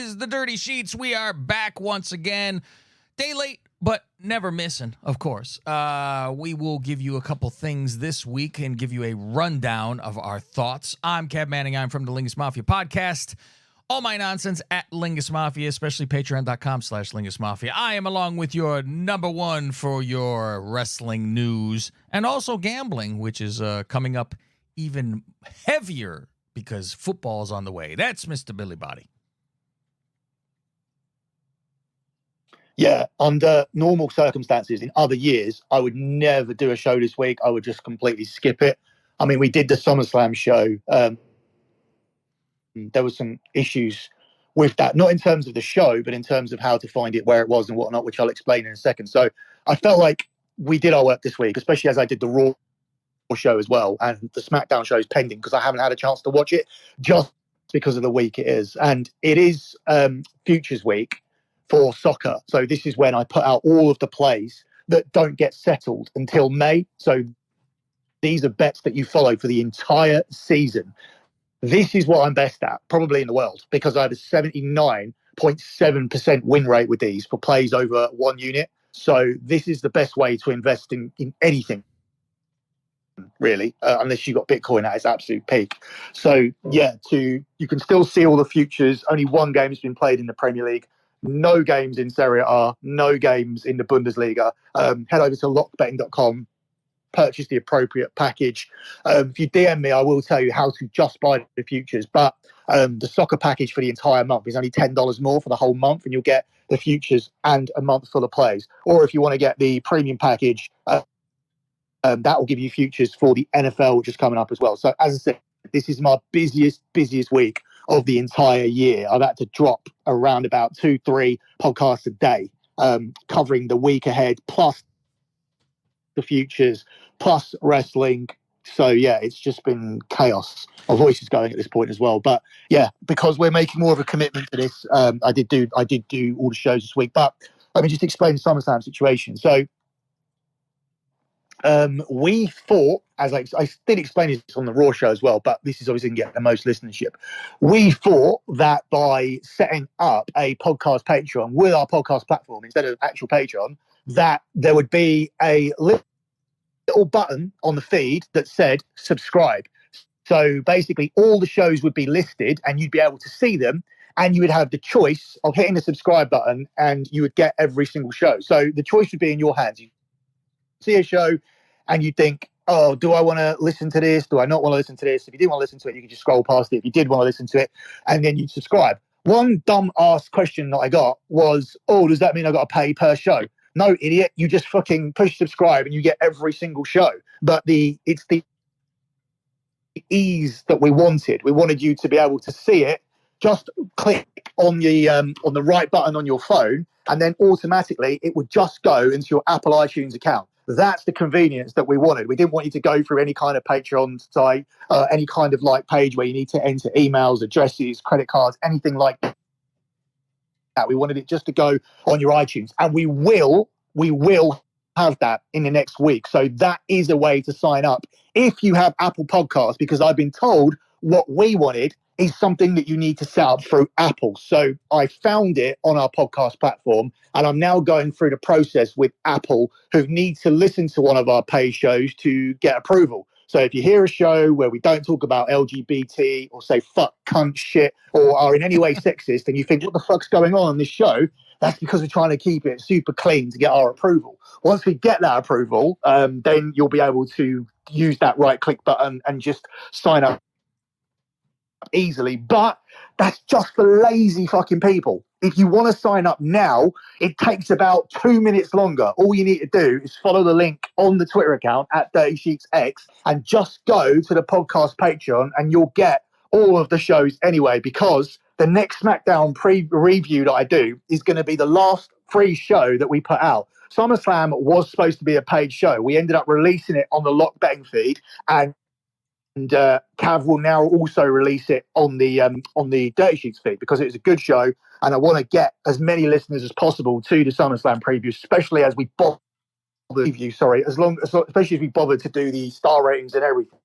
is the Dirty Sheets. We are back once again. Day late, but never missing, of course. We will give you a couple things this week and give you a rundown of our thoughts. I'm Cav Manning. I'm from the Lingus Mafia podcast. All my nonsense at Lingus Mafia, especially patreon.com/Lingus Mafia. I am along with your number one for your wrestling news and also gambling, which is coming up even heavier because football's on the way. That's Mr. Billy Body. Yeah, under normal circumstances in other years, I would never do a show this week. I would just completely skip it. I mean, we did the SummerSlam show. There was some issues with that, not in terms of the show, but in terms of how to find it, where it was and whatnot, which I'll explain in a second. So I felt like we did our work this week, especially as I did the Raw show as well. And the SmackDown show is pending because I haven't had a chance to watch it just because of the week it is. And it is Futures Week for soccer. So this is when I put out all of the plays that don't get settled until May. So these are bets that you follow for the entire season. This is what I'm best at, probably in the world, because I have a 79.7% win rate with these for plays over one unit. So this is the best way to invest in anything, really, unless you've got Bitcoin at its absolute peak. So, yeah, you can still see all the futures. Only one game has been played in the Premier League. No games in Serie A. No games in the Bundesliga. Head over to lockbetting.com. Purchase the appropriate package. If you DM me, I will tell you how to just buy the futures. But the soccer package for the entire month is only $10 more for the whole month, and you'll get the futures and a month full of plays. Or if you want to get the premium package, that will give you futures for the NFL, which is coming up as well. So as I said, this is my busiest week of the entire year. I've had to drop around about 2-3 podcasts a day, covering the week ahead, plus the futures, plus wrestling. So yeah, it's just been chaos. My voice is going at this point as well. But yeah, because we're making more of a commitment to this, I did do all the shows this week. But let me just explain the SummerSlam situation. So we thought, as I did explain this on the Raw show as well, but this is obviously going to get the most listenership. We thought that by setting up a podcast Patreon with our podcast platform instead of actual Patreon, that there would be a little button on the feed that said subscribe. So basically all the shows would be listed and you'd be able to see them, and you would have the choice of hitting the subscribe button and you would get every single show. So the choice would be in your hands. You see a show and you think, oh, do I want to listen to this? Do I not want to listen to this? If you didn't want to listen to it, you could just scroll past it. If you did want to listen to it, and then you'd subscribe. One dumb ass question that I got was, oh, does that mean I got to pay per show? No, idiot. You just fucking push subscribe and you get every single show. But it's the ease that we wanted. We wanted you to be able to see it. Just click on the right button on your phone, and then automatically it would just go into your Apple iTunes account. That's the convenience that we wanted. We didn't want you to go through any kind of Patreon site, any kind of like page where you need to enter emails, addresses, credit cards, anything like that. We wanted it just to go on your iTunes, and we will have that in the next week. So that is a way to sign up if you have Apple Podcasts, because I've been told what we wanted is something that you need to set up through Apple. So I found it on our podcast platform, and I'm now going through the process with Apple, who need to listen to one of our paid shows to get approval. So if you hear a show where we don't talk about LGBT or say fuck, cunt, shit, or are in any way sexist, and you think, what the fuck's going on this show? That's because we're trying to keep it super clean to get our approval. Once we get that approval, then you'll be able to use that right click button and just sign up easily. But that's just for lazy fucking people. If you want to sign up now, it takes about 2 minutes longer. All you need to do is follow the link on the Twitter account at Dirty Sheets X and just go to the podcast Patreon, and you'll get all of the shows anyway, because the next SmackDown pre-review that I do is going to be the last free show that we put out. SummerSlam was supposed to be a paid show. We ended up releasing it on the Lock Betting feed, and Cav will now also release it on the Dirty Sheets feed, because it's a good show, and I want to get as many listeners as possible to the SummerSlam preview, especially as we especially as we bother to do the star ratings and everything.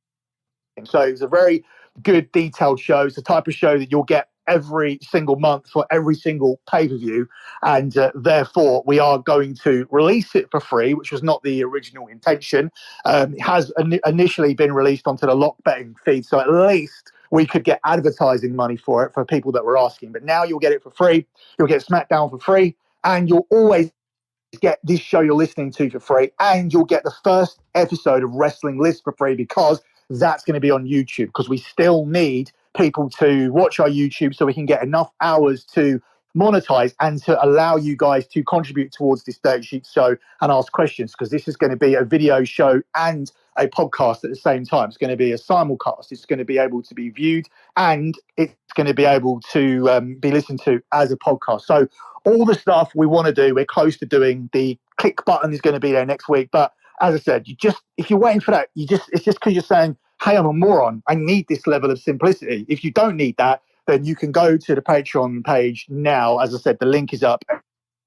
So it's a very good detailed show. It's the type of show that you'll get every single month for every single pay-per-view, and therefore we are going to release it for free, which was not the original intention. It has initially been released onto the lock betting feed, so at least we could get advertising money for it for people that were asking. But now you'll get it for free. You'll get SmackDown for free, and you'll always get this show you're listening to for free, and you'll get the first episode of Wrestling List for free, because that's going to be on YouTube, because we still need people to watch our YouTube so we can get enough hours to monetize and to allow you guys to contribute towards this Dirty Sheet show and ask questions, because this is going to be a video show and a podcast at the same time. It's going to be a simulcast. It's going to be able to be viewed, and it's going to be able to be listened to as a podcast. So all the stuff we want to do, we're close to doing. The click button is going to be there next week. But as I said, if you're waiting for that, it's just because you're saying, hey, I'm a moron, I need this level of simplicity. If you don't need that, then you can go to the Patreon page now. As I said, the link is up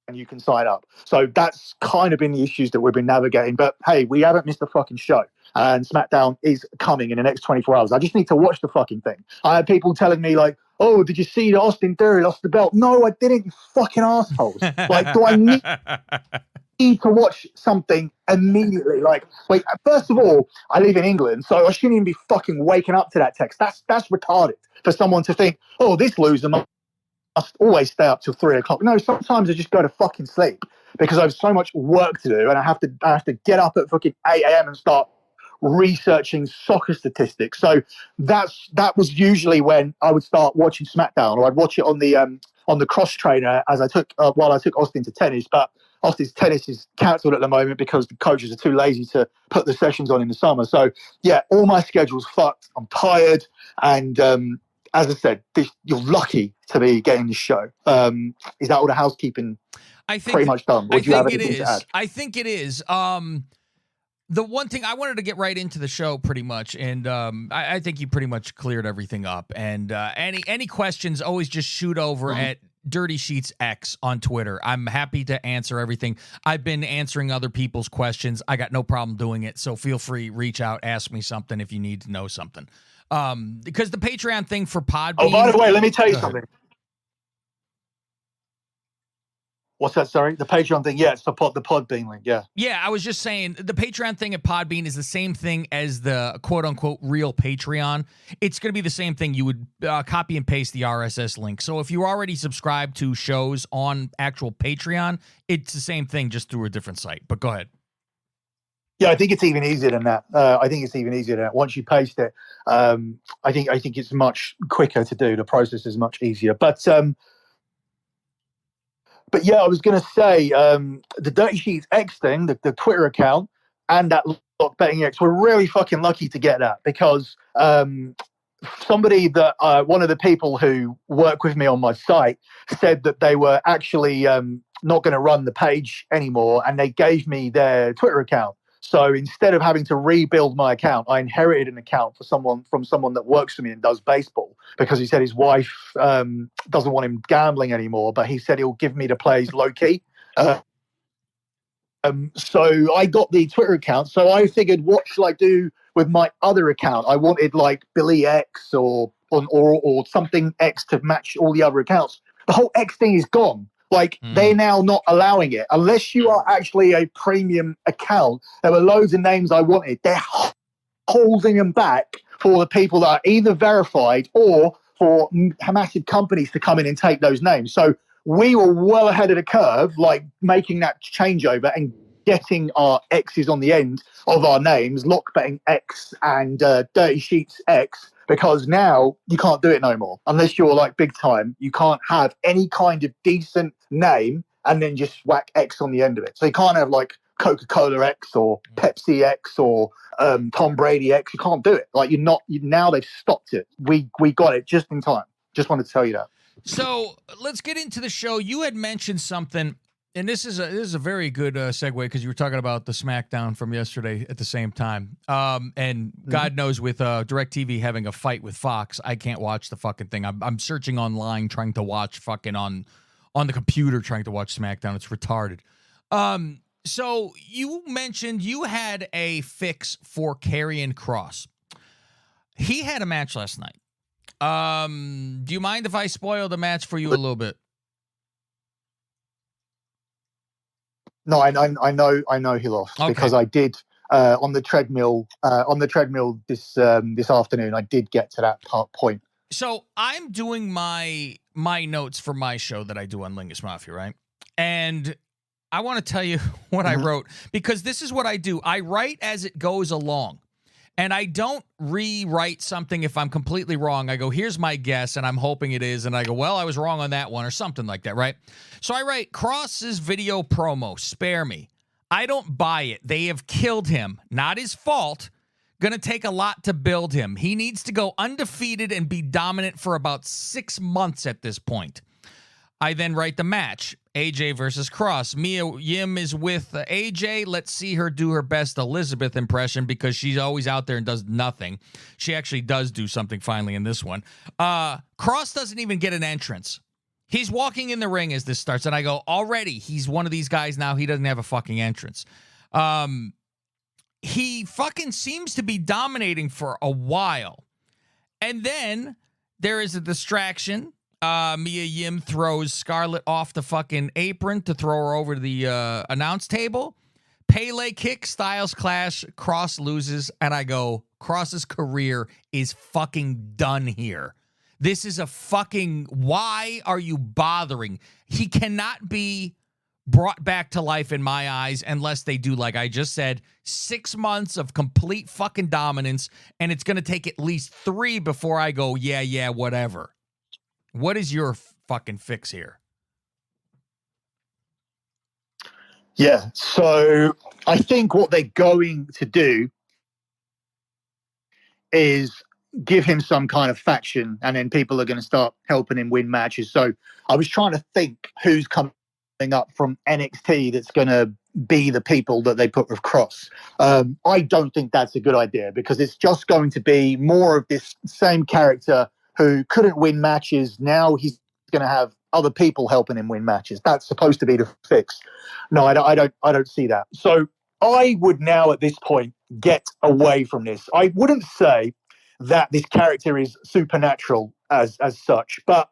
and you can sign up. So that's kind of been the issues that we've been navigating. But hey, we haven't missed a fucking show. And SmackDown is coming in the next 24 hours. I just need to watch the fucking thing. I had people telling me like, oh, did you see that Austin Theory lost the belt? No, I didn't, you fucking assholes. Like, do I need to watch something immediately? Like, wait, first of all, I live in England, so I shouldn't even be fucking waking up to that text. That's retarded for someone to think, oh, this loser must always stay up till 3 o'clock. No, sometimes I just go to fucking sleep because I have so much work to do, and I have to get up at fucking 8 a.m. and start researching soccer statistics. So that was usually when I would start watching SmackDown, or I'd watch it on the cross trainer as I took while I took Austin to tennis. But Austin's tennis is cancelled at the moment because the coaches are too lazy to put the sessions on in the summer. So yeah, all my schedule's fucked. I'm tired, and as I said, you're lucky to be getting this show. Is that all the housekeeping? I think pretty much done. Or do you have anything to add? I think it is. The one thing I wanted to get right into the show pretty much, and I think you pretty much cleared everything up. And any questions, always just shoot over at Dirty Sheets X on Twitter. I'm happy to answer everything. I've been answering other people's questions. I got no problem doing it. So feel free, reach out, ask me something if you need to know something. Because the Patreon thing for Podbean. Oh, by the way, let me tell you something. What's that? Sorry, the Patreon thing. Yeah, it's the Podbean link. Yeah. Yeah, I was just saying the Patreon thing at Podbean is the same thing as the quote unquote real Patreon. It's going to be the same thing. You would copy and paste the RSS link. So if you already subscribe to shows on actual Patreon, it's the same thing, just through a different site. But go ahead. Yeah, I think it's even easier than that. Once you paste it, I think it's much quicker to do. The process is much easier. But yeah, I was going to say the Dirty Sheets X thing, the Twitter account, and that Lock Betting X, we're really fucking lucky to get that, because somebody that one of the people who work with me on my site said that they were actually not going to run the page anymore, and they gave me their Twitter account. So instead of having to rebuild my account, I inherited an account from someone that works for me and does baseball, because he said his wife doesn't want him gambling anymore, but he said he'll give me the plays low key. So I got the Twitter account. So I figured, what should I do with my other account? I wanted like Billy X or something X to match all the other accounts. The whole X thing is gone. Like, they're now not allowing it. Unless you are actually a premium account, there were loads of names I wanted. They're holding them back for the people that are either verified or for massive companies to come in and take those names. So we were well ahead of the curve, like making that changeover and getting our X's on the end of our names, Lock Betting X and Dirty Sheets X, because now you can't do it no more. Unless you're like big time, you can't have any kind of decent name and then just whack X on the end of it. So you can't have like Coca-Cola X or Pepsi X or Tom Brady X. You can't do it. Like, now they've stopped it. We got it just in time. Just wanted to tell you that. So let's get into the show. You had mentioned something, and this is a very good segue, because you were talking about the SmackDown from yesterday at the same time. And God knows, with DirecTV having a fight with Fox, I can't watch the fucking thing. I'm searching online trying to watch fucking on the computer trying to watch SmackDown. It's retarded. So you mentioned you had a fix for Karrion Kross. He had a match last night. Do you mind if I spoil the match for you a little bit? No, I know he lost because I did on the treadmill this afternoon. I did get to that point. So I'm doing my notes for my show that I do on Lingus Mafia, right? And I want to tell you what I wrote, because this is what I do. I write as it goes along. And I don't rewrite something if I'm completely wrong. I go, here's my guess, and I'm hoping it is. And I go, well, I was wrong on that one, or something like that, right? So I write, Kross's video promo, spare me. I don't buy it. They have killed him. Not his fault. Going to take a lot to build him. He needs to go undefeated and be dominant for about 6 months at this point. I then write the match, AJ versus Kross. Mia Yim is with AJ. Let's see her do her best Elizabeth impression, because she's always out there and does nothing. She actually does do something finally in this one. Kross doesn't even get an entrance. He's walking in the ring as this starts, and I go, already, he's one of these guys now. He doesn't have a fucking entrance. He fucking seems to be dominating for a while. And then there is a distraction. Mia Yim throws Scarlett off the fucking apron to throw her over to the announce table. Pele kick, Styles clash, Kross loses, and I go, Kross's career is fucking done here. This is a fucking, why are you bothering? He cannot be brought back to life in my eyes unless they do, like I just said, 6 months of complete fucking dominance, and it's going to take at least 3 before I go, yeah, whatever. What is your fucking fix here? Yeah, so I think what they're going to do is give him some kind of faction, and then people are going to start helping him win matches. So I was trying to think who's coming up from NXT that's going to be the people that they put with Kross. I don't think that's a good idea, because it's just going to be more of this same character who couldn't win matches. Now he's going to have other people helping him win matches. That's supposed to be the fix. No, I don't see that. So I would now at this point get away from this. I wouldn't say that this character is supernatural as such, but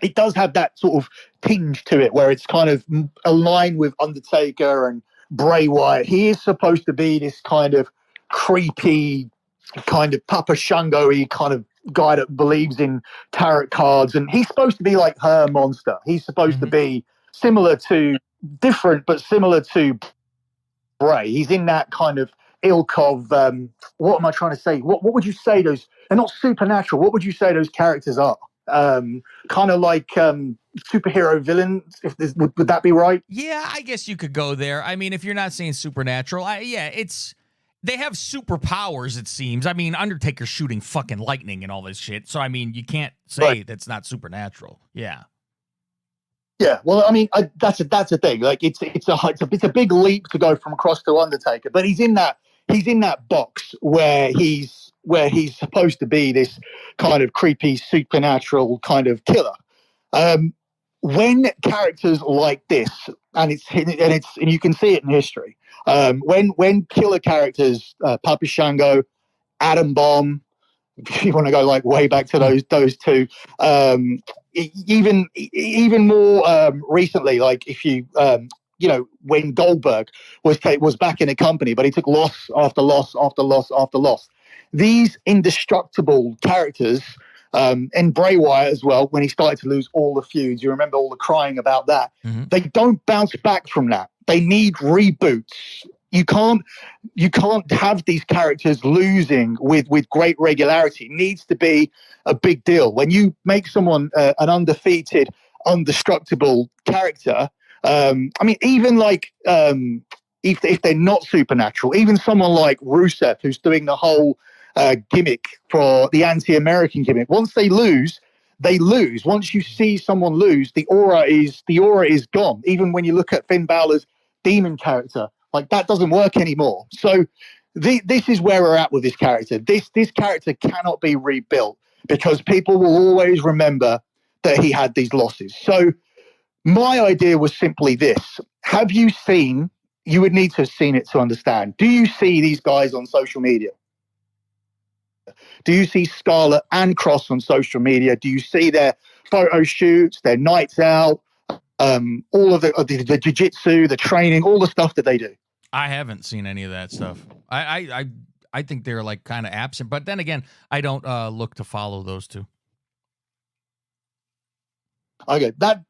it does have that sort of tinge to it where it's kind of aligned with Undertaker and Bray Wyatt. He is supposed to be this kind of creepy, kind of Papa Shango-y kind of guy that believes in tarot cards, and he's supposed to be like her monster. He's supposed to be different, but similar to Bray. He's in that kind of ilk of what am I trying to say? What would you say those? They're not supernatural. What would you say those characters are? Kind of like superhero villains. Would that be right? Yeah, I guess you could go there. I mean, if you're not saying supernatural, they have superpowers, it seems. I mean, Undertaker's shooting fucking lightning and all this shit. So, I mean, you can't say that's not supernatural. Yeah. Yeah. Well, I mean, that's a thing. Like, it's a big leap to go from Kross to Undertaker, but he's in that box where he's supposed to be this kind of creepy supernatural kind of killer. When characters like this, and you can see it in history. When killer characters, Papa Shango, Adam Bomb, if you want to go like way back to those two, even more recently, like if you when Goldberg was back in the company, but he took loss after loss after loss after loss. These indestructible characters, and Bray Wyatt as well, when he started to lose all the feuds, you remember all the crying about that. Mm-hmm. They don't bounce back from that. They need reboots. You can't have these characters losing with great regularity. It needs to be a big deal. When you make someone an undefeated, indestructible character, I mean, even like if they're not supernatural, even someone like Rusev, who's doing the whole gimmick for the anti-American gimmick. Once they lose, they lose. Once you see someone lose, the aura is gone. Even when you look at Finn Balor's demon character, like that doesn't work anymore. So this is where we're at with this character. This character cannot be rebuilt because people will always remember that he had these losses. So my idea was simply this. Have you seen, you would need to have seen it to understand. Do you see these guys on social media? Do you see Scarlett and Kross on social media? Do you see their photo shoots, their nights out, all of the jiu-jitsu, the training, all the stuff that they do? I haven't seen any of that stuff. I think they're like kind of absent, but then again, I don't look to follow those two. Okay, that's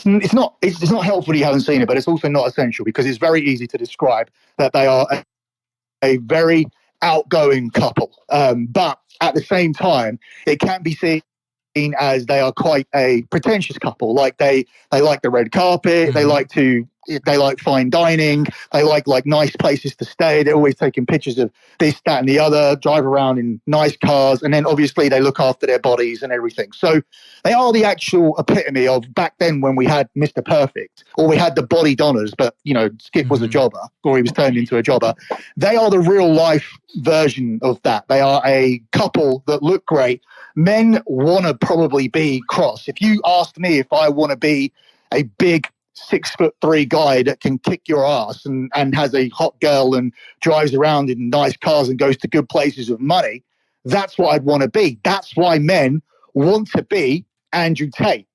it's not helpful you haven't seen it, but it's also not essential because it's very easy to describe that they are a very outgoing couple. But at the same time, it can be seen as they are quite a pretentious couple. Like they like the red carpet, they like fine dining, they like nice places to stay. They're always taking pictures of this, that, and the other, drive around in nice cars, and then obviously they look after their bodies and everything. So they are the actual epitome of back then when we had Mr. Perfect, or we had the body donners, but Skip was a jobber, or he was turned into a jobber. They are the real life version of that. They are a couple that look great. Men want to probably be Kross. If you asked me if I want to be a big 6'3" guy that can kick your ass and has a hot girl and drives around in nice cars and goes to good places with money, that's what I'd want to be. That's why men want to be Andrew Tate.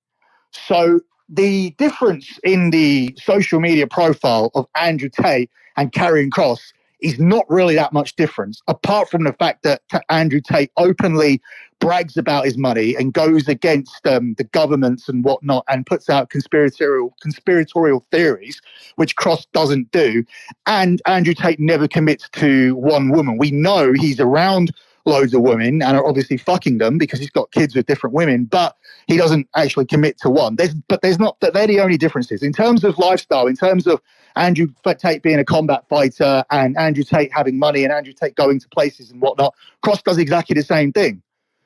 So the difference in the social media profile of Andrew Tate and Karrion Kross is not really that much difference, apart from the fact that Andrew Tate openly brags about his money and goes against the governments and whatnot and puts out conspiratorial theories, which Kross doesn't do. And Andrew Tate never commits to one woman. We know he's around loads of women and are obviously fucking them because he's got kids with different women, but he doesn't actually commit to one. There's not that they're the only differences in terms of lifestyle, in terms of Andrew Tate being a combat fighter and Andrew Tate having money and Andrew Tate going to places and whatnot. Kross does exactly the same thing.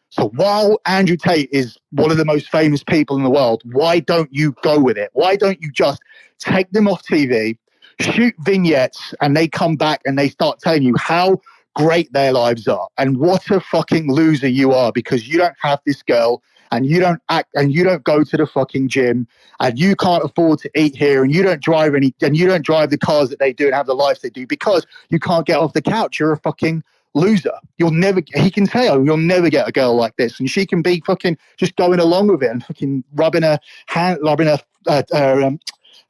So while Andrew Tate is one of the most famous people in the world, why don't you go with it? Why don't you just take them off TV, shoot vignettes, and they come back and they start telling you how great their lives are and what a fucking loser you are because you don't have this girl and you don't act and you don't go to the fucking gym and you can't afford to eat here and you don't drive the cars that they do and have the lives they do because you can't get off the couch. You're a fucking loser. He can tell you'll never get a girl like this, and she can be fucking just going along with it and fucking rubbing her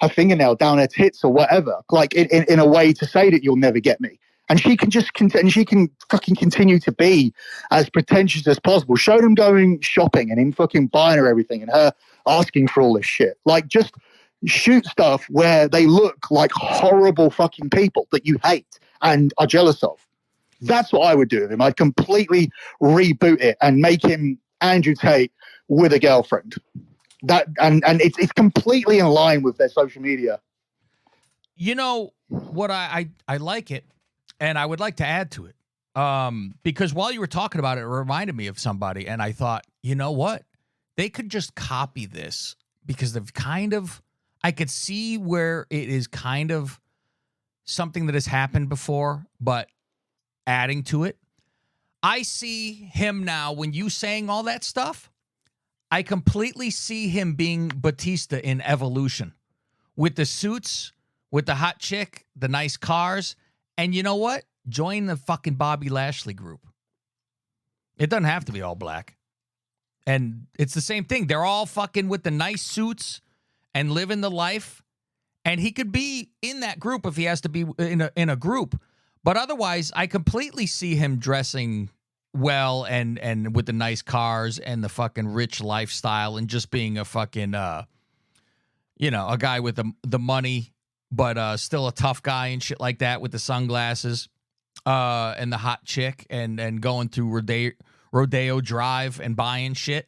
fingernail down her tits or whatever, like in a way to say that you'll never get me. And she can fucking continue to be as pretentious as possible. Show them going shopping and him fucking buying her everything and her asking for all this shit. Like, just shoot stuff where they look like horrible fucking people that you hate and are jealous of. That's what I would do with him. I'd completely reboot it and make him Andrew Tate with a girlfriend. And it's completely in line with their social media. You know what? I like it, and I would like to add to it. Because while you were talking about it, it reminded me of somebody, and I thought, you know what? They could just copy this because they've I could see where it is kind of something that has happened before, but adding to it. I see him now, when you saying all that stuff, I completely see him being Batista in Evolution with the suits, with the hot chick, the nice cars, and you know what? Join the fucking Bobby Lashley group. It doesn't have to be all black. And it's the same thing. They're all fucking with the nice suits and living the life. And he could be in that group if he has to be in a group. But otherwise, I completely see him dressing well and with the nice cars and the fucking rich lifestyle and just being a fucking, a guy with the money, but still a tough guy and shit like that with the sunglasses and the hot chick and going through Rodeo Drive and buying shit.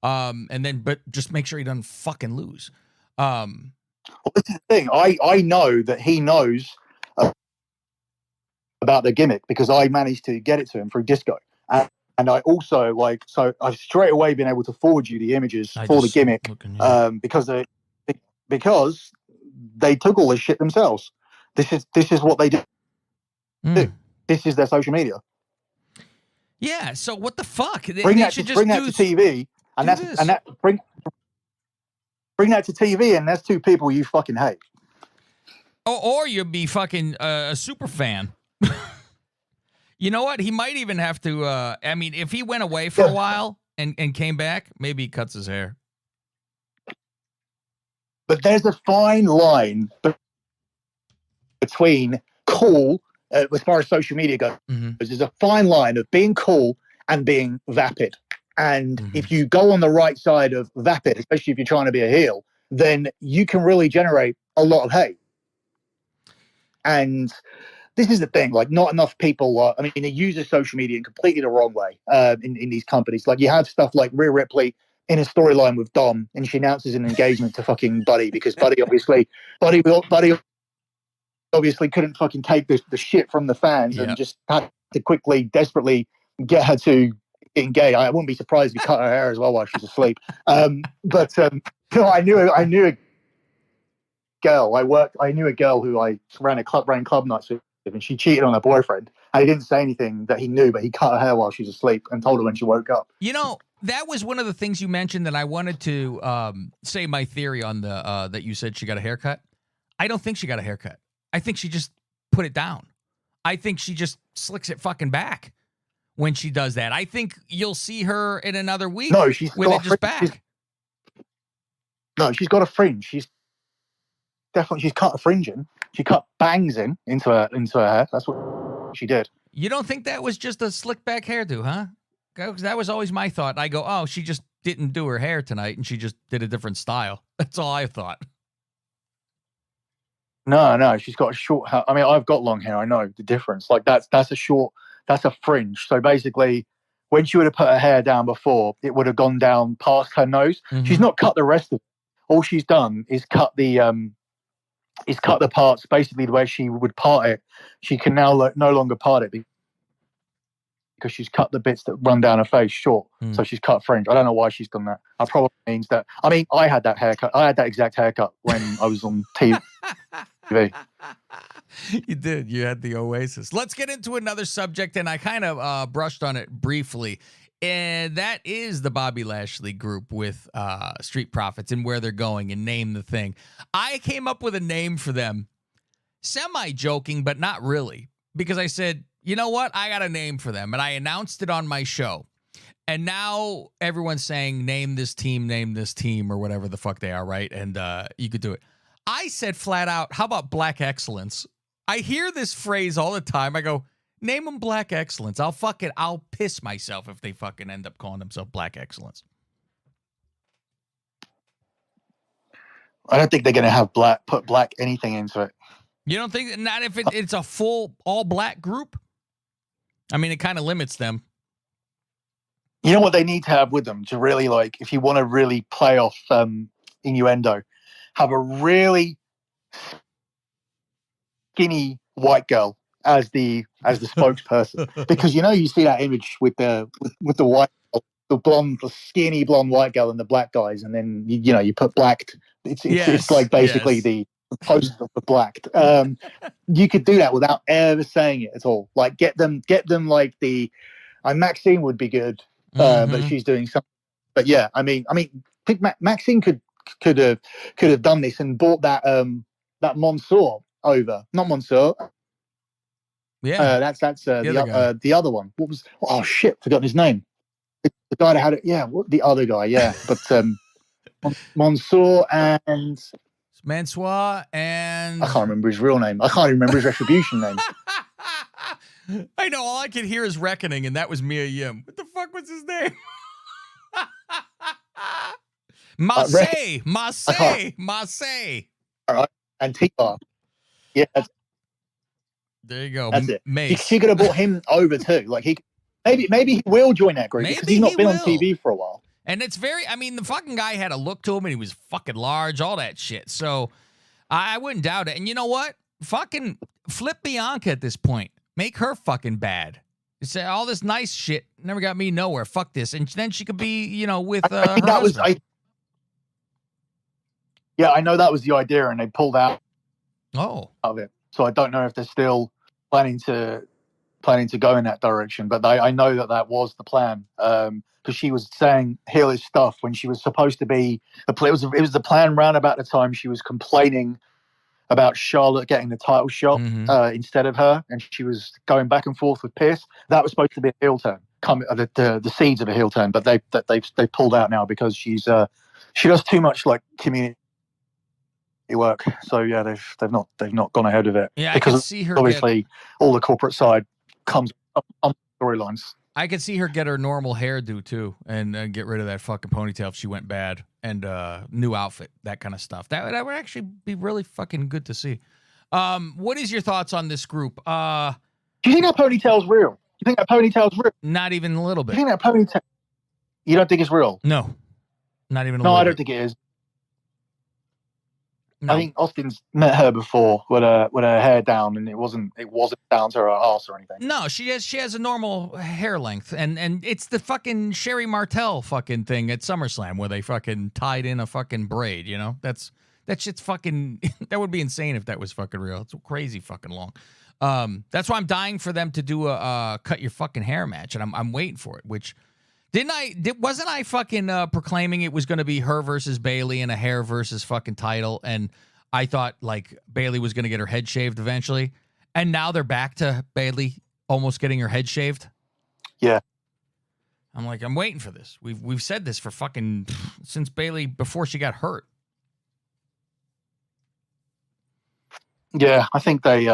But just make sure he doesn't fucking lose. Well, this is the thing. I know that he knows about the gimmick because I managed to get it to him through Disco. And I also I've straight away been able to forward you the images for the gimmick because they took all this shit themselves. This is what they do. This is their social media. Yeah. So what the fuck? Bring that to TV, bring that to TV, and that's two people you fucking hate. Or you'd be fucking a super fan. You know what? He might even have to. I mean, if he went away for a while and came back, maybe he cuts his hair. But there's a fine line between cool, as far as social media goes. Mm-hmm. There's a fine line of being cool and being vapid. And Mm-hmm. if you go on the right side of vapid, especially if you're trying to be a heel, then you can really generate a lot of hate. And this is the thing, like not enough people I mean, they use the social media in completely the wrong way in these companies. Like you have stuff like Rhea Ripley in a storyline with Dom, and she announces an engagement to fucking Buddy because Buddy obviously couldn't fucking take the shit from the fans and just had to quickly, desperately get her to get gay. I wouldn't be surprised if he cut her hair as well while she's asleep. But I knew a girl. I knew a girl who I ran club nights with, and she cheated on her boyfriend. And he didn't say anything that he knew, but he cut her hair while she was asleep and told her when she woke up. You know, that was one of the things you mentioned that I wanted to say my theory on the that you said she got a haircut. I don't think she got a haircut. I think she just put it down. I think she just slicks it fucking back when she does that. I think you'll see her in another week with it just back. She's got a fringe. She's cut a fringe in. She cut bangs into her hair. That's what she did. You don't think that was just a slick back hairdo, huh? Because that was always my thought. I go, oh, she just didn't do her hair tonight, and she just did a different style. That's all I thought. No, she's got a short hair. I mean, I've got long hair. I know the difference. Like that's a fringe. So basically, when she would have put her hair down before, it would have gone down past her nose. Mm-hmm. She's not cut the rest of it. All she's done is cut the parts basically the way she would part it. She can now no longer part it because she's cut the bits that run down her face short. So she's cut fringe. I don't know why she's done that. That probably means that. I mean, I had that haircut. I had that exact haircut when I was on TV. You did. You had the Oasis. Let's get into another subject, and I kind of brushed on it briefly. And that is the Bobby Lashley group with Street Profits and where they're going and Name the Thing. I came up with a name for them, semi-joking, but not really, because I said, you know what? I got a name for them, and I announced it on my show. And now everyone's saying, name this team, or whatever the fuck they are, right? And you could do it. I said flat out, how about Black Excellence? I hear this phrase all the time. I go, name them Black Excellence. I'll piss myself if they fucking end up calling themselves Black Excellence. I don't think they're going to put black anything into it. You don't think? Not if it's a full all-black group? I mean, it kind of limits them. You know what they need to have with them to really, like, if you want to really play off innuendo, have a really skinny white girl as the spokesperson, because you see that image with the white, the skinny blonde white girl and the black guys, and then you put blacked. It's like basically the poster of the blacked. You could do that without ever saying it at all. Like get them like Maxine would be good, but she's doing something. But yeah, I mean, I think Maxine could have done this and brought that Mansoor over, not Mansoor. Yeah, that's the other one. What was? Oh shit, forgotten his name. The guy that had it. Yeah, the other guy. Yeah, but Mansoor and Mansoor and I can't remember his real name. I can't even remember his retribution name. I know. All I could hear is Reckoning, and that was Mia Yim. What the fuck was his name? Marseille. All right, and T-Bar. Yeah, there you go. That's it. She could have brought him over too. Like maybe he will join that group because he's not been on TV for a while. And it's the fucking guy had a look to him, and he was fucking large, all that shit. So I wouldn't doubt it. And you know what? Fucking flip Bianca at this point. Make her fucking bad. Say all this nice shit never got me nowhere. Fuck this. And then she could be, with her husband. I know that was the idea, and they pulled out of it. So I don't know if they're still planning to go in that direction. But I know that was the plan. Because she was saying heelish stuff when she was supposed to be. It was the plan round about the time she was complaining about Charlotte getting the title shot instead of her, and she was going back and forth with Pierce. That was supposed to be a heel turn, the seeds of a heel turn, but they pulled out now because she does too much like community work. So yeah, they've not gone ahead with it. Yeah, because I could see her obviously all the corporate side comes on storylines. I could see her get her normal hairdo too, and get rid of that fucking ponytail if she went bad, and new outfit, that kind of stuff. That would actually be really fucking good to see. What is your thoughts on this group? Do you think that ponytail's real? You think that ponytail's real? Not even a little bit. You think that ponytail? You don't think it's real? No, not even a No, little I don't bit. think it is. No. I think Austin's met her before with her hair down, and it wasn't down to her ass or anything. No, she has a normal hair length, and it's the fucking Sherry Martel fucking thing at SummerSlam where they fucking tied in a fucking braid. You know, that shit's fucking. That would be insane if that was fucking real. It's crazy fucking long. That's why I'm dying for them to do a cut your fucking hair match, and I'm waiting for it. Which wasn't I fucking proclaiming it was going to be her versus Bayley and a hair versus fucking title, and I thought like Bayley was going to get her head shaved eventually, and now they're back to Bayley almost getting her head shaved. Yeah, I'm like, I'm waiting for this. We've said this for fucking since Bayley before she got hurt. Yeah, I think they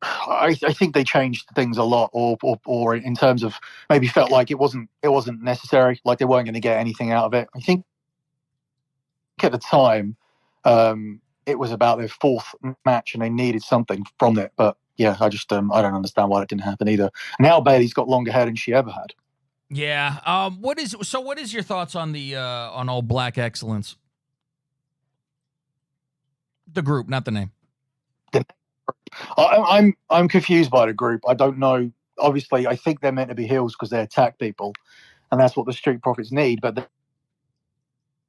I think they changed things a lot, or in terms of maybe felt like it wasn't necessary, like they weren't going to get anything out of it. I think at the time it was about their fourth match and they needed something from it. But yeah, I just I don't understand why it didn't happen either. Now Bayley's got longer hair than she ever had. Yeah. What is your thoughts on the on All Black Excellence? The group, not the name. I'm confused by the group. I don't know. Obviously, I think they're meant to be heels because they attack people, and that's what the Street Profits need. But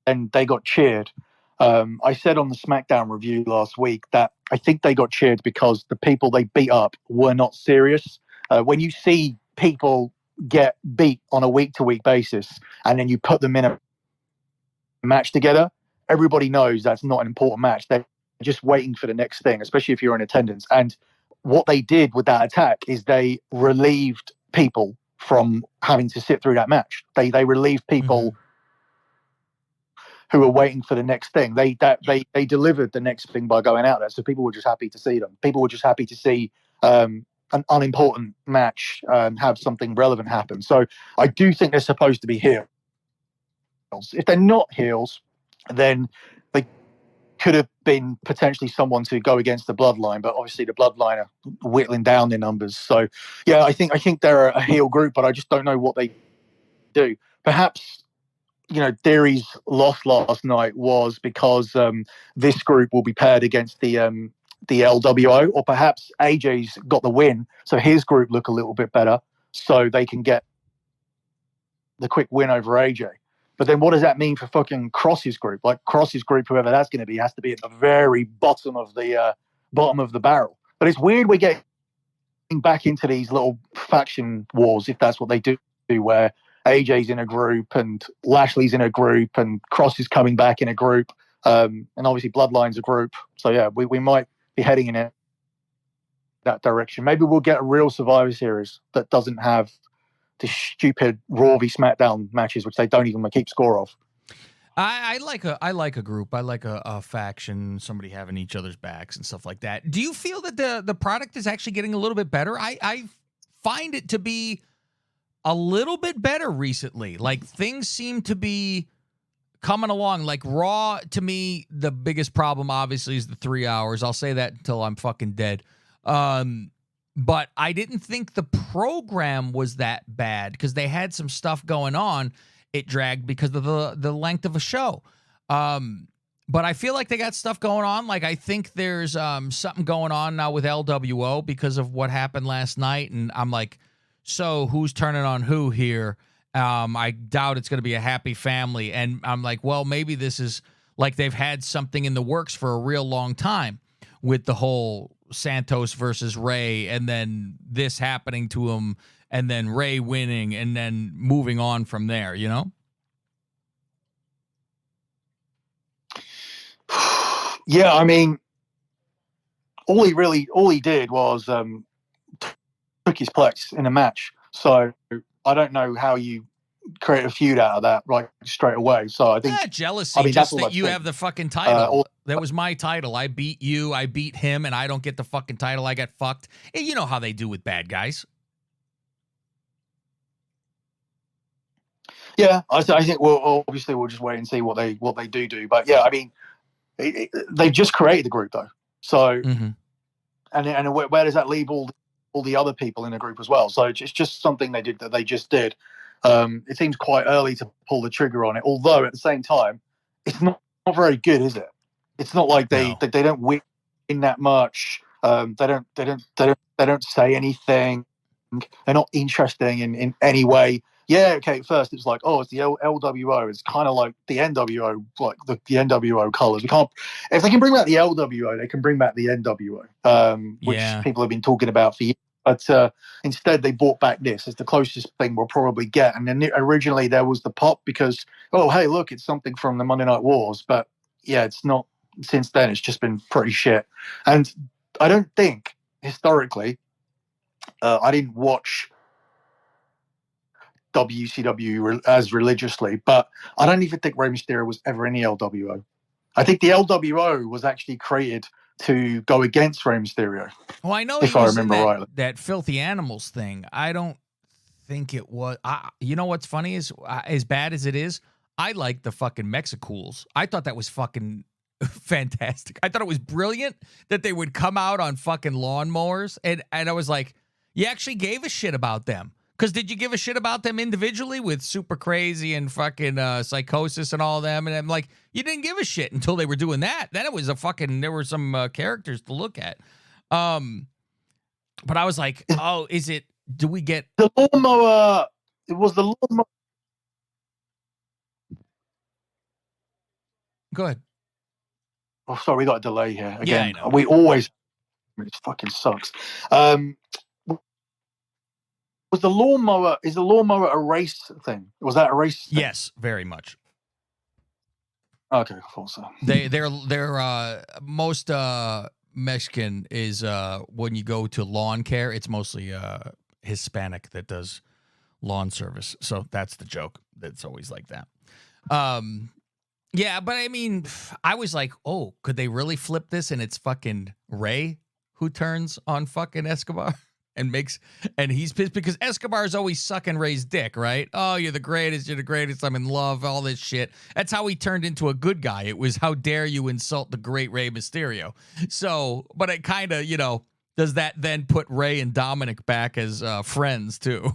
then they got cheered. I said on the SmackDown review last week that I think they got cheered because the people they beat up were not serious. When you see people get beat on a week-to-week basis, and then you put them in a match together, everybody knows that's not an important match. They're just waiting for the next thing, especially if you're in attendance. And what they did with that attack is they relieved people from having to sit through that match. They relieved people who were waiting for the next thing. They delivered the next thing by going out there. So people were just happy to see them. People were just happy to see an unimportant match have something relevant happen. So I do think they're supposed to be heels. If they're not heels, then they could have been potentially someone to go against the Bloodline, but obviously the Bloodline are whittling down their numbers. So yeah, I think they're a heel group, but I just don't know what they do. Perhaps, Theory's loss last night was because this group will be paired against the LWO, or perhaps AJ's got the win, so his group look a little bit better, so they can get the quick win over AJ. But then what does that mean for fucking Kross's group? Like Kross's group, whoever that's going to be, has to be at the very bottom of the barrel. But it's weird we're getting back into these little faction wars, if that's what they do, where AJ's in a group and Lashley's in a group and Kross is coming back in a group, and obviously Bloodline's a group. So yeah, we might be heading in that direction. Maybe we'll get a real Survivor Series that doesn't have the stupid Raw v SmackDown matches, which they don't even keep score of. I like a group. I like a faction, somebody having each other's backs and stuff like that. Do you feel that the product is actually getting a little bit better? I find it to be a little bit better recently. Like things seem to be coming along. Like Raw, to me, the biggest problem obviously is the 3 hours. I'll say that until I'm fucking dead. But I didn't think the program was that bad because they had some stuff going on. It dragged because of the length of a show. But I feel like they got stuff going on. Like I think there's something going on now with LWO because of what happened last night. And I'm like, so who's turning on who here? I doubt it's going to be a happy family. And I'm like, well, maybe this is like they've had something in the works for a real long time with the whole Santos versus Ray, and then this happening to him, and then Ray winning, and then moving on from there, Yeah, I mean, all he did was took his place in a match. So I don't know how you create a feud out of that like straight away. So I think, Jealousy, that's just all that I've you seen. have the fucking title. That was my title. I beat you, I beat him, and I don't get the fucking title. I got fucked. And you know how they do with bad guys. Yeah, I think obviously we'll just wait and see what they do. But yeah, I mean, they've just created the group though. So and where does that leave all the other people in the group as well? So it's just something they just did. It seems quite early to pull the trigger on it. Although at the same time, it's not very good, is it? It's not like they don't win that much. They don't say anything. They're not interesting in any way. Yeah, okay. First, it's like, oh, it's the LWO. It's kind of like the NWO, like the NWO colors. We can't. If they can bring back the LWO, they can bring back the NWO, which people have been talking about for years. But instead, they brought back this. It's the closest thing we'll probably get. And then originally there was the pop because, oh, hey, look, it's something from the Monday Night Wars. But yeah, it's not. Since then, it's just been pretty shit. And I don't think historically, I didn't watch WCW as religiously, but I don't even think Rey Mysterio was ever in the LWO. I think the LWO was actually created to go against Rey Mysterio. Well, I know if he I was remember in rightly. that Filthy Animals thing. I don't think it was. You know what's funny is, as bad as it is, I like the fucking Mexicools. I thought that was fucking fantastic. I thought it was brilliant that they would come out on fucking lawnmowers, and I was like, you actually gave a shit about them. Because did you give a shit about them individually with Super Crazy and fucking Psychosis and all of them? And I'm like, you didn't give a shit until they were doing that. Then it was there were some characters to look at. But I was like, oh, do we get the lawnmower? It was the lawnmower. Go ahead. Oh, sorry, we got a delay here again. Yeah, I know. We always. It fucking sucks. Was the lawnmower? Is the lawnmower a race thing? Was that a race thing? Yes, very much. Okay, I thought so. They're most Mexican is when you go to lawn care, it's mostly Hispanic that does lawn service. So that's the joke. That's always like that. Yeah, but I mean, I was like, oh, could they really flip this and it's fucking Ray who turns on fucking Escobar and he's pissed because Escobar's always sucking Ray's dick, right? Oh, you're the greatest, I'm in love, all this shit. That's how he turned into a good guy. It was, how dare you insult the great Rey Mysterio. So, but it kind of, does that then put Ray and Dominic back as friends too?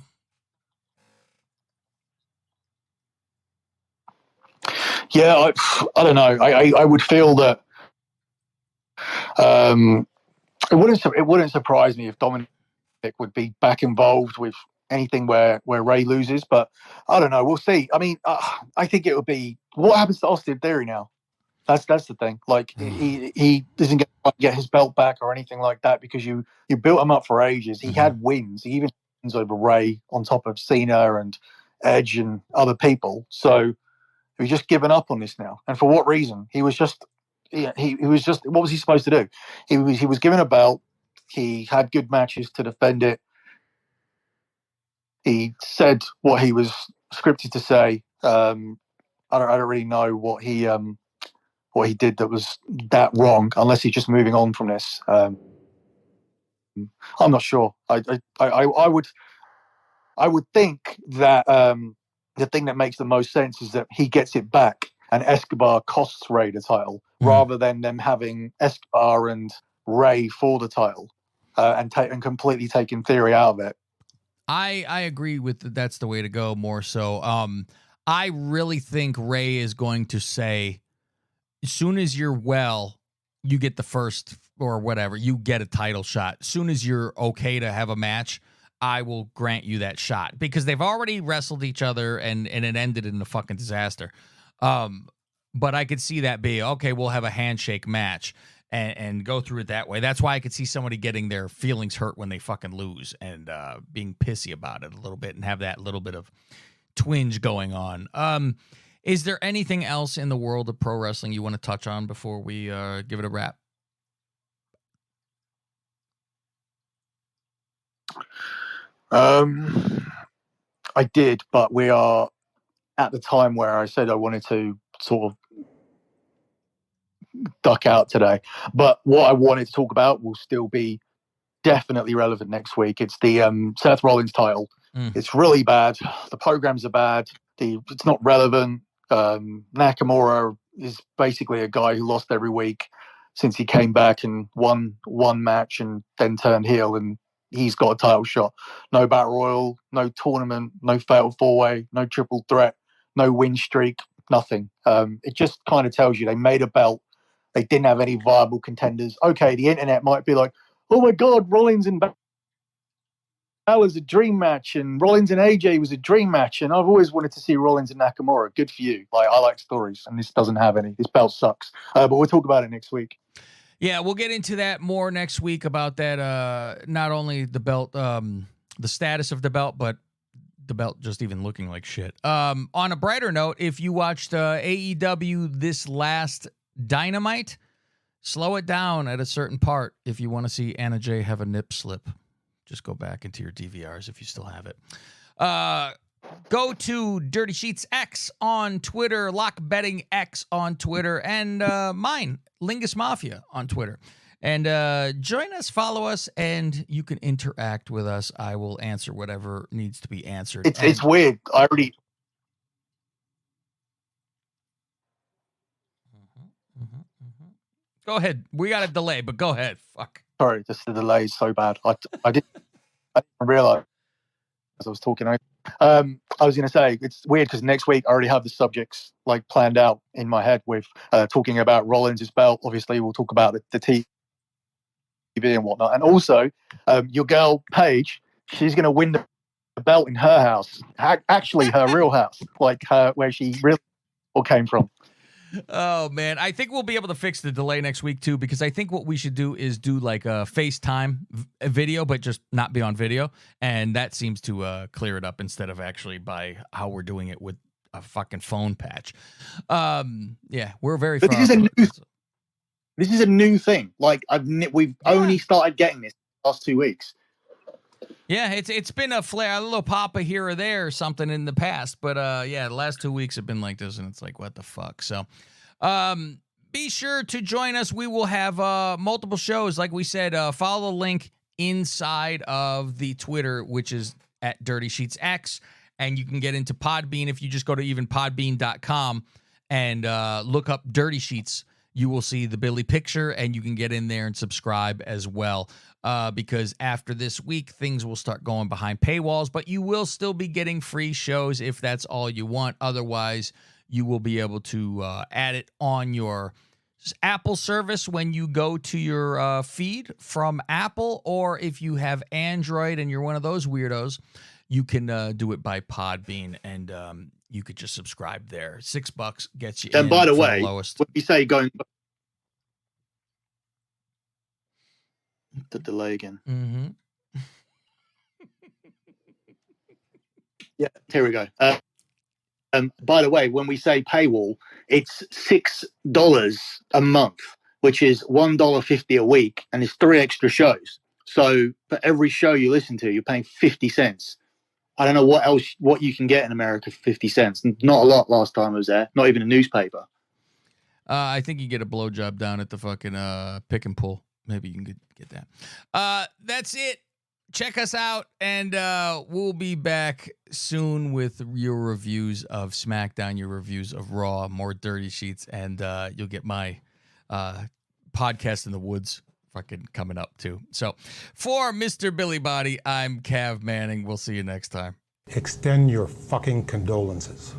Yeah, I don't know. I would feel that it wouldn't surprise me if Dominic would be back involved with anything where Ray loses, but I don't know. We'll see. I mean, I think it would be what happens to Austin Theory now. That's the thing. Like he doesn't get his belt back or anything like that because you built him up for ages. He had wins. He even wins over Ray on top of Cena and Edge and other people. So he's just given up on this now. And for what reason? He was just what was he supposed to do? He was given a belt. He had good matches to defend it. He said what he was scripted to say. I don't really know what he did that was that wrong, unless he's just moving on from this. I'm not sure. I would think that the thing that makes the most sense is that he gets it back and Escobar costs Ray the title rather than them having Escobar and Ray for the title and completely taking Theory out of it. I agree with that's the way to go more so. I really think Ray is going to say, as soon as you're well, you get the first or whatever, you get a title shot. As soon as you're okay to have a match, I will grant you that shot, because they've already wrestled each other and it ended in a fucking disaster. But I could see that be, okay, we'll have a handshake match and go through it that way. That's why I could see somebody getting their feelings hurt when they fucking lose and being pissy about it a little bit and have that little bit of twinge going on. Is there anything else in the world of pro wrestling you want to touch on before we give it a wrap? I did, but we are at the time where I said I wanted to sort of duck out today. But what I wanted to talk about will still be definitely relevant next week. It's the Seth Rollins title. It's really bad. The programs are bad. It's not relevant. Nakamura is basically a guy who lost every week since he came back and won one match and then turned heel, and he's got a title shot. No battle royal, no tournament, no fatal four-way, no triple threat, no win streak, nothing. It just kind of tells you they made a belt. They didn't have any viable contenders. Okay, the internet might be like, oh my God, Rollins and Balor's a dream match, and Rollins and AJ was a dream match, and I've always wanted to see Rollins and Nakamura. Good for you. Like, I like stories, and this doesn't have any. This belt sucks. But we'll talk about it next week. Yeah, we'll get into that more next week about that. Not only the belt, the status of the belt, but the belt just even looking like shit. On a brighter note, if you watched AEW this last Dynamite, slow it down at a certain part if you want to see Anna Jay have a nip slip. Just go back into your DVRs if you still have it. Go to Dirty Sheets X on Twitter, Lock Betting X on Twitter, and mine, Lingus Mafia, on Twitter. And join us, follow us, and you can interact with us. I will answer whatever needs to be answered. It's weird. I already... Go ahead. We got a delay, but go ahead. Fuck. Sorry, just the delay is so bad. I didn't realize as I was talking. I was going to say, it's weird because next week I already have the subjects like planned out in my head with talking about Rollins' belt. Obviously, we'll talk about the TV and whatnot. And also, your girl, Paige, she's going to win the belt in her house. Actually, her real house, like where she really came from. Oh, man. I think we'll be able to fix the delay next week, too, because I think what we should do is do like a FaceTime video, but just not be on video. And that seems to clear it up instead of actually by how we're doing it with a fucking phone patch. Yeah, we're very far. This is a new thing. Like, we've only started getting this last 2 weeks. Yeah, it's been a little pop here or there or something in the past, but yeah, the last 2 weeks have been like this, and it's like, what the fuck? So, be sure to join us. We will have multiple shows, like we said. Follow the link inside of the Twitter, which is at Dirty Sheets X, and you can get into Podbean if you just go to even podbean.com and look up Dirty Sheets. You will see the Billy picture, and you can get in there and subscribe as well. Because after this week, things will start going behind paywalls, but you will still be getting free shows if that's all you want. Otherwise, you will be able to add it on your Apple service when you go to your feed from Apple, or if you have Android and you're one of those weirdos, you can do it by Podbean, and you could just subscribe there. $6 gets you in. And by the way, lowest. when you say going... The delay again. Mm-hmm. Yeah, here we go. By the way, when we say paywall, it's $6 a month, which is $1.50 a week, and it's 3 extra shows. So for every show you listen to, you're paying 50 cents. I don't know what you can get in America for 50 cents. Not a lot last time I was there. Not even a newspaper. I think you get a blowjob down at the fucking pick and pull. Maybe you can get that. That's it. Check us out, and we'll be back soon with your reviews of SmackDown, your reviews of Raw, more Dirty Sheets, and you'll get my podcast in the woods fucking coming up, too. So, for Mr. Billy Body, I'm Cav Manning. We'll see you next time. Extend your fucking condolences.